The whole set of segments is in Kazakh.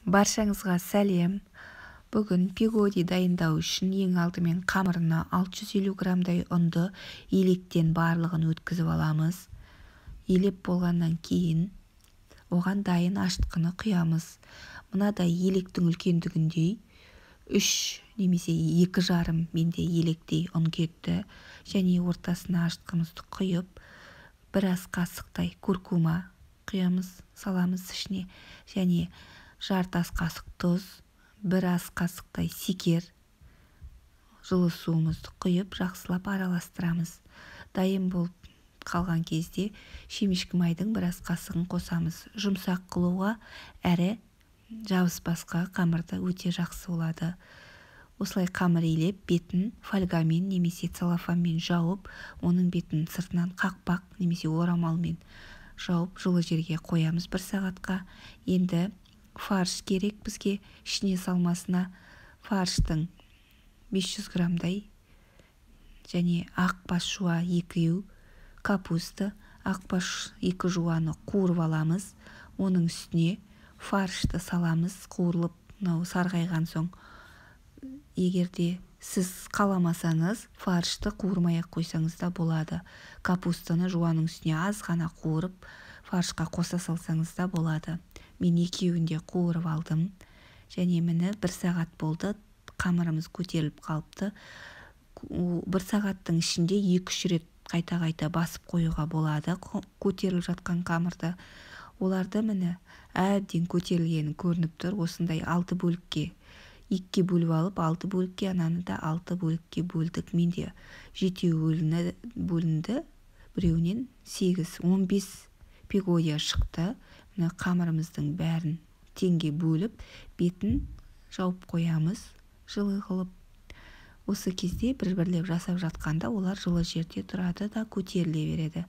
Баршаңызға сәлем. Бүгін пигоди дайындау үшін ең алдымен қамырына 650 грамдай ұнды електен барлығын өткізіп аламыз. Елеп болғаннан кейін оған дайын ашытқыны құямыз. Мынадай електің үлкендігіндей 3 немесе 2,5 менде електей ұн кетті. Және ортасына ашытқымызды құйып, бір ас қасықтай куркума құямыз, саламыз ішіне. Және жарты ас қасық тұз, бір ас қасықтай секер, жылы суымызды құйып, жақсылап араластырамыз. Дайын болып қалған кезде шемешкі майдың бір ас қасығын қосамыз. Жұмсақ қылуға әрі жабыспасқа қамырды өте жақсы болады. Осылай қамыр илеп, бетін фольгамен немесе целлофанмен жауып, оның бетін сыртынан қақпақ немесе орамалмен жауып, жылы жерге қоямыз 1 сағатқа. Енді фарш керек бізге, ішіне салмасына фарштың 500 грамдай және ақбас жуа 2, капуста, ақбас 2 жуаны қуырып аламыз. Оның үстіне фаршты саламыз, қуырылып, сарғайған соң. Егерде сіз қаламасаңыз, фаршты қуырмай-ақ қойсаңыз да болады. Капустаны жуаның үстіне аз ғана қуырып, фаршқа қоса салсаңыз да болады. Мен екеуінде қуырып алдым. Және мені 1 сағат болды, қамырымыз көтеріліп қалыпты. 1 сағаттың ішінде 2-3 рет қайта-қайта басып қоюға болады көтеріліп жатқан қамырды. Оларды мені әбден көтерілгені көрініп тұр. Осындай 6 бөлікке, 2-ке бөліп алып, 6 бөлікке, ананы да 6 бөлікке бөлдік. Менде 7 бөлінді, біреуінен 8-15 пигодия шықты. Қамырымыздың бәрін теңге бөліп, бетін жауып қоямыз, жылы қылып. Осы кезде бір-бірлеп жасап жатқанда олар жылы жерде тұрады да көтеріле береді.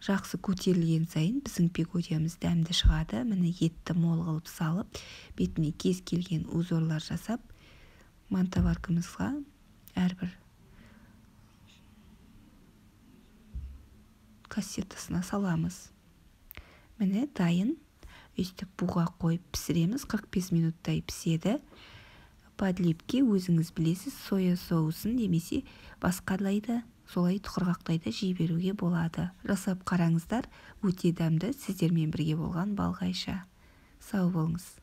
Жақсы көтерілген сайын біздің пигодиямыз дәмді шығады. Міне етті мол қылып салып, бетіне кез келген узорлар жасап, мантоваркамызға әрбір кассетасына саламыз. Міне дайын. Өстіп буға қойып пісіреміз, 45 минуттай піседі. Подливке өзіңіз білесіз, соя соусын немесе басқалайды, солай құрғақтайды жей беруге болады. Жасап қараңыздар, өте дәмді. Сіздермен бірге болған Балғайша. Сау болыңыз.